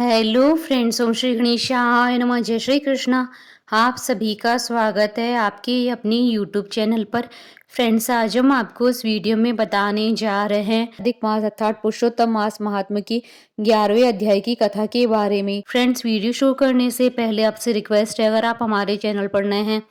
Hello friends, ओम श्री गणेशाय नमः। जय श्री कृष्णा। आप सभी का स्वागत है आपके अपनी यूट्यूब चैनल पर। फ्रेंड्स, आज हम आपको इस वीडियो में बताने जा रहे हैं अधिक मास अर्थात पुरुषोत्तम मास महात्म्य की 11वें अध्याय की कथा के बारे में। फ्रेंड्स, वीडियो शुरू करने से पहले आपसे रिक्वेस्ट है, अगर आप हमारे चैनल पर नए हैं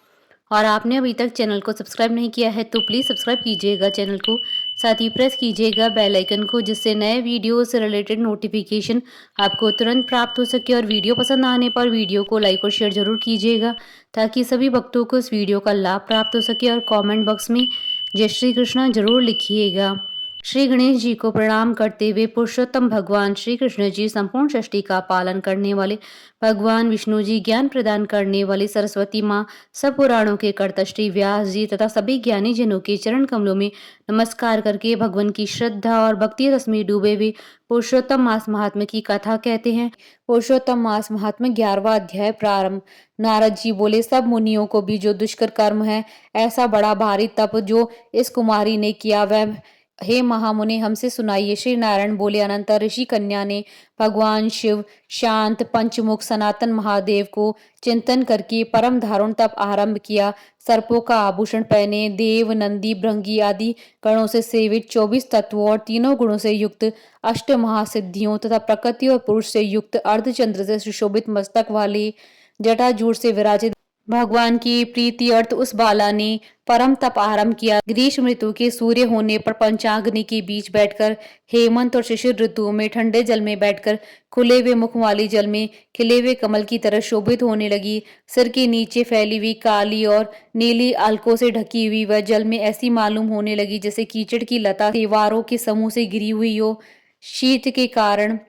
और आपने अभी तक चैनल को सब्सक्राइब नहीं किया है तो प्लीज़ सब्सक्राइब कीजिएगा चैनल को, साथ ही प्रेस कीजिएगा बेल आइकन को, जिससे नए वीडियो से रिलेटेड नोटिफिकेशन आपको तुरंत प्राप्त हो सके। और वीडियो पसंद आने पर वीडियो को लाइक और शेयर जरूर कीजिएगा ताकि सभी भक्तों को इस वीडियो का लाभ प्राप्त हो सके। और कमेंट बॉक्स में जय श्री कृष्णा जरूर लिखिएगा। श्री गणेश जी को प्रणाम करते हुए पुरुषोत्तम भगवान श्री कृष्ण जी संपूर्ण सृष्टि का पालन करने वाले, भगवान विष्णु जी ज्ञान प्रदान करने वाली, सरस्वती माँ, सब पुराणों के कर्ता श्री व्यास जी तथा सभी ज्ञानी जनों के चरण कमलों में नमस्कार करके भगवान की श्रद्धा और भक्ति रस में डूबे हुए पुरुषोत्तम मास महात्म्य की कथा कहते हैं। पुरुषोत्तम मास महात्म्य 11वां अध्याय प्रारंभ। नारद जी बोले, सब मुनियों को भी जो दुष्कर कर्म है, ऐसा बड़ा भारी तप जो इस कुमारी ने किया, वह हे महामुनि हमसे सुनाइए। श्री नारायण बोले, अनंतर ऋषि कन्या ने भगवान शिव, शांत पंचमुख सनातन महादेव को चिंतन करके परम दारुण तप आरंभ किया। सर्पों का आभूषण पहने, देव, नंदी, भृंगी आदि गणों से सेवित, 24 तत्वों और तीनों गुणों से युक्त, अष्ट महासिद्धियों तथा प्रकृति और पुरुष से युक्त, अर्धचंद्र से सुशोभित मस्तक वाले, जटाजूट से विराजित भगवान की प्रीति अर्थ उस बाला ने परम तप आरंभ किया। ग्रीष्म ऋतु के सूर्य होने पर पंचाग्नि के बीच बैठकर, हेमंत और शिशिर ऋतुओं में ठंडे जल में बैठकर, खुले हुए मुख वाली जल में खिले हुए कमल की तरह शोभित होने लगी। सिर के नीचे फैली हुई काली और नीली अलकों से ढकी हुई वह जल में ऐसी मालूम होने लगी जैसे कीचड़ की लता दीवारों के समूह से गिरी हुई हो। शीत के कारण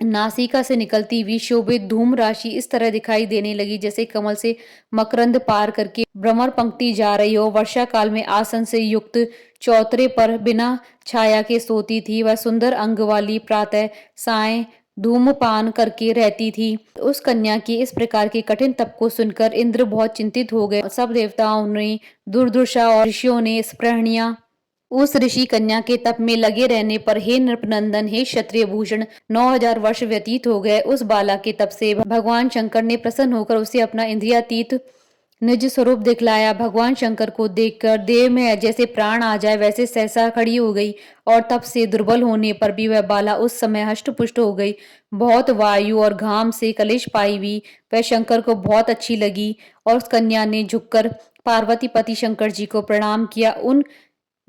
नासिका से निकलती हुई शोभित धूम राशि इस तरह दिखाई देने लगी जैसे कमल से मकरंद पार करके भ्रमर पंक्ति जा रही हो। वर्षा काल में आसन से युक्त चौतरे पर बिना छाया के सोती थी। वह सुंदर अंग वाली प्रातः साय धूमपान करके रहती थी। उस कन्या के इस प्रकार के कठिन तप को सुनकर इंद्र बहुत चिंतित हो गए। सब देवताओं ने, दुर्दुषा और ऋषियों ने स्पृहणिया उस ऋषि कन्या के तप में लगे रहने पर, हे नृपनंदन, हे क्षत्रिय भूषण, 9000 वर्ष व्यतीत हो गए। उस बाला के तप से भगवान शंकर ने प्रसन्न होकर उसे अपना इंद्रियातीत निज स्वरूप दिखलाया। भगवान शंकर को देखकर देह में जैसे प्राण आ जाए वैसे सहसा खड़ी हो गई और तप से दुर्बल होने पर भी वह बाला उस समय हष्ट पुष्ट हो गई। बहुत वायु और घाम से कलेश पाई हुई वह शंकर को बहुत अच्छी लगी और उस कन्या ने झुककर पार्वती पति शंकर जी को प्रणाम किया। उन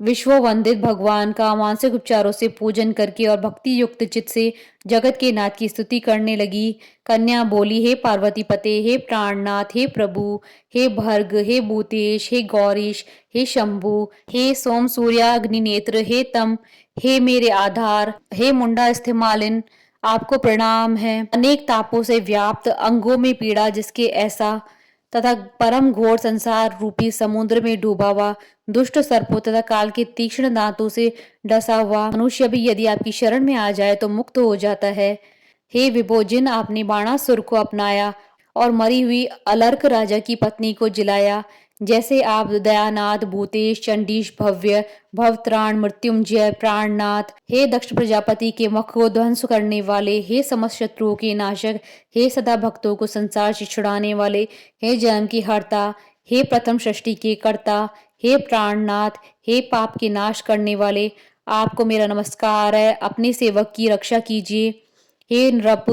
विश्व वंदित भगवान का मानसिक उपचारों से पूजन करके और भक्ति युक्त चित्त से जगत के नाथ की स्तुति करने लगी। कन्या बोली, हे पार्वती पते, हे प्राणनाथ, हे प्रभु, हे भर्ग, हे भूतेश, हे गौरीश, हे शंभु, हे सोम सूर्याग्नि नेत्र, हे तम, हे मेरे आधार, हे मुंडा स्थिमालिन, आपको प्रणाम है। अनेक तापों से व्याप्त, अंगों में पीड़ा जिसके ऐसा तथा परम घोर संसार रूपी समुद्र में डूबा हुआ, दुष्ट सर्पों तथा काल के तीक्ष्ण दांतों से डसा हुआ मनुष्य भी यदि आपकी शरण में आ जाए तो मुक्त हो जाता है। हे विभो, जिन आपने बाणासुर को अपनाया और मरी हुई अलर्क राजा की पत्नी को जिलाया, जैसे आप दयानाथ, भूतेश, चंडीश, भव्य, भवत्राण, मृत्युंजय, प्राणनाथ, हे दक्ष प्रजापति के मुख को ध्वंस करने वाले, हे समस्त शत्रुओं के नाशक, हे सदा भक्तों को संसार से छुड़ाने वाले, हे जन्म की हर्ता, हे प्रथम सृष्टि के कर्ता, हे प्राणनाथ, हे पाप के नाश करने वाले, आपको मेरा नमस्कार है। अपने सेवक की रक्षा कीजिए। हे नृप,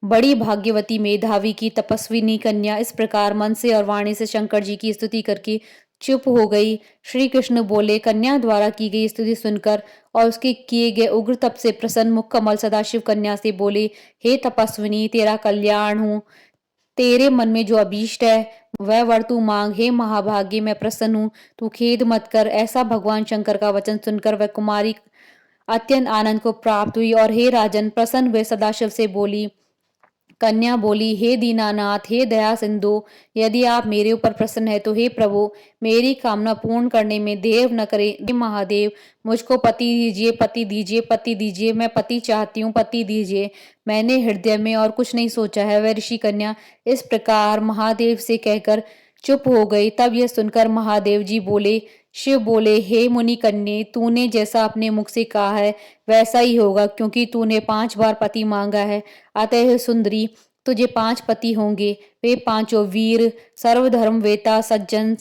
बड़ी भाग्यवती मेधावी की तपस्विनी कन्या इस प्रकार मन से और वाणी से शंकर जी की स्तुति करके चुप हो गई। श्री कृष्ण बोले, कन्या द्वारा की गई स्तुति सुनकर और उसके किए गए उग्र तप से प्रसन्न मुख कमल सदाशिव कन्या से बोले, हे तपस्विनी, तेरा कल्याण हूँ। तेरे मन में जो अभीष्ट है वह वर तू मांग। हे महाभाग्य, मैं प्रसन्न हूँ, तू खेद मत कर। ऐसा भगवान शंकर का वचन सुनकर वह कुमारी अत्यंत आनंद को प्राप्त हुई और हे राजन, प्रसन्न हुए सदाशिव से बोली। कन्या बोली, हे दीनानाथ, हे दया सिंधु, यदि आप मेरे ऊपर प्रसन्न है तो हे प्रभु, मेरी कामना पूर्ण करने में देर न करें। हे महादेव, मुझको पति दीजिए, पति दीजिए, पति दीजिए, मैं पति चाहती हूँ, पति दीजिए। मैंने हृदय में और कुछ नहीं सोचा है। वह ऋषि कन्या इस प्रकार महादेव से कहकर चुप हो गई। तब यह सुनकर महादेव जी बोले, शिव बोले, हे मुनि कन्ये, तूने जैसा अपने मुख से कहा है वैसा ही होगा, क्योंकि तूने 5 बार पति मांगा है। अतः हे सुंदरी, तुझे 5 पति होंगे। वे पांचों वीर, सर्वधर्म वेता, सज्जन,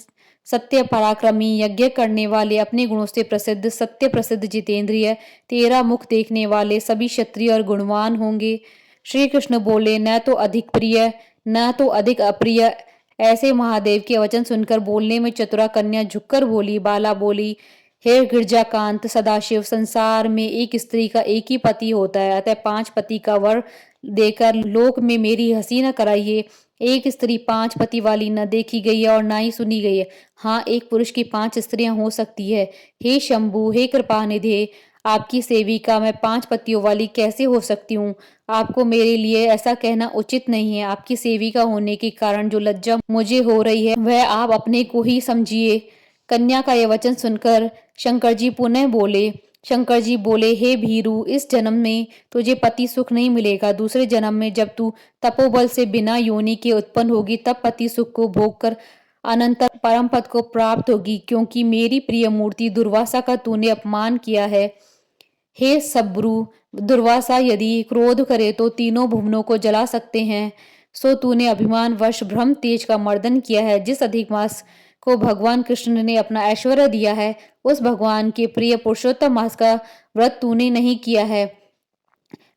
सत्य पराक्रमी, यज्ञ करने वाले, अपने गुणों से प्रसिद्ध, सत्य प्रसिद्ध, जितेंद्रिय, तेरा मुख देखने वाले, सभी क्षत्रिय और गुणवान होंगे। श्री कृष्ण बोले, न तो अधिक प्रिय न तो अधिक अप्रिय। ऐसे महादेव के वचन सुनकर बोलने में चतुरा कन्या झुककर बोली। बाला बोली, हे गिरजाकांत सदाशिव, संसार में एक स्त्री का एक ही पति होता है, अतः 5 पति का वर देकर लोक में मेरी हंसी न कराइए। एक स्त्री 5 पति वाली न देखी गई है और न ही सुनी गई है। हाँ, एक पुरुष की 5 स्त्रियां हो सकती है। हे शंभु, हे कृपानिधे, आपकी सेविका मैं 5 पतियों वाली कैसे हो सकती हूँ? आपको मेरे लिए ऐसा कहना उचित नहीं है। आपकी सेविका होने के कारण जो लज्जा मुझे हो रही है वह आप अपने को ही समझिए। कन्या का यह वचन सुनकर शंकर जी पुनः बोले। शंकर जी बोले, हे भीरु, इस जन्म में तुझे पति सुख नहीं मिलेगा। दूसरे जन्म में जब तू तपोबल से बिना योनि के उत्पन्न होगी तब पति सुख को भोग कर अनंतर परम पद को प्राप्त होगी, क्योंकि मेरी प्रिय मूर्ति दुर्वासा का तूने अपमान किया है। हे सब्रु, दुर्वासा यदि क्रोध करे तो तीनों भुवनों को जला सकते हैं। सो तूने अभिमान वश ब्रह्म तेज का मर्दन किया है। जिस अधिक मास को भगवान कृष्ण ने अपना ऐश्वर्य दिया है, उस भगवान के प्रिय पुरुषोत्तम मास का व्रत तूने नहीं किया है।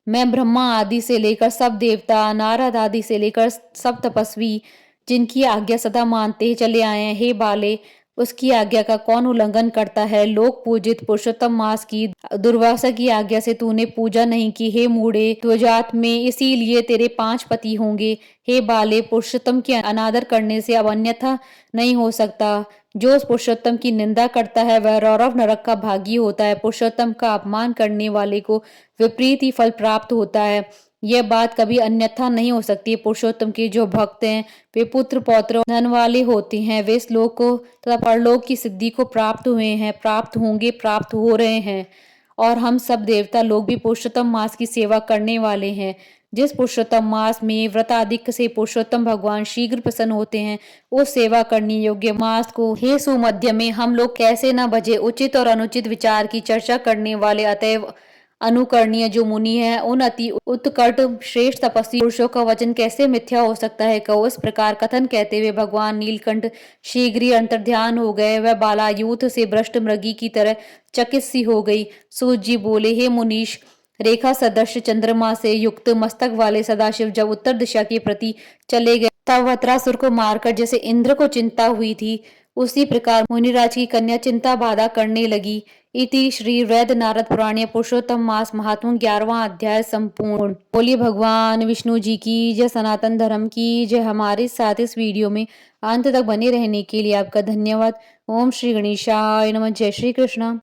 मैं ब्रह्मा आदि से लेकर सब देवता, नारद आदि से लेकर सब तपस्वी जिनकी आज्ञा सदा मानते चले आए हैं, हे बाले, उसकी आज्ञा का कौन उल्लंघन करता है? लोक पूजित पुरुषोत्तम मास की दुर्वासा की आज्ञा से तूने पूजा नहीं की। हे मूढ़े, त्वजात में इसीलिए तेरे 5 पति होंगे। हे बाले, पुरुषोत्तम की अनादर करने से अब अन्यथा नहीं हो सकता। जो उस पुरुषोत्तम की निंदा करता है वह रौरव नरक का भागी होता है। पुरुषोत्तम का अपमान करने वाले को विपरीत ही फल प्राप्त होता है। यह बात कभी अन्यथा नहीं हो सकती। पुरुषोत्तम के जो भक्त हैं वे पुत्र पौत्र धन वाले होते हैं। वे इस लोक को तथा परलोक की सिद्धि को प्राप्त हुए हैं, प्राप्त होंगे, प्राप्त हो रहे हैं। और हम सब देवता लोग भी पुरुषोत्तम मास की सेवा करने वाले हैं। जिस पुरुषोत्तम मास में व्रताधिक से पुरुषोत्तम भगवान शीघ्र प्रसन्न होते हैं, उस सेवा करने योग्य मास को हे सुमध्य में हम लोग कैसे न बजे। उचित और अनुचित विचार की चर्चा करने वाले अतएव अनुकरणीय जो मुनि है, उन अति उत्कट श्रेष्ठ तपस्वी पुरुषों का वचन कैसे मिथ्या हो सकता है? कहो। इस प्रकार कथन कहते हुए भगवान नीलकंठ शीघ्र ही अंतर्ध्यान हो गए। वह बालायूथ से भ्रष्ट मृगी की तरह चकित सी हो गई। सूत जी बोले, हे मुनीश, रेखा सदृश चंद्रमा से युक्त मस्तक वाले सदाशिव जब उत्तर दिशा के प्रति चले गए तब वत्रासुर को मारकर जैसे इंद्र को चिंता हुई थी, उसी प्रकार मुनिराज की कन्या चिंता बाधा करने लगी। इति श्री वैद नारद पुराण पुरुषोत्तम मास महात्म 11वां अध्याय संपूर्ण। बोलिए भगवान विष्णु जी की जय, सनातन धर्म की जय। हमारे साथ इस वीडियो में अंत तक बने रहने के लिए आपका धन्यवाद। ओम श्री गणेशाय नमः। जय श्री कृष्ण।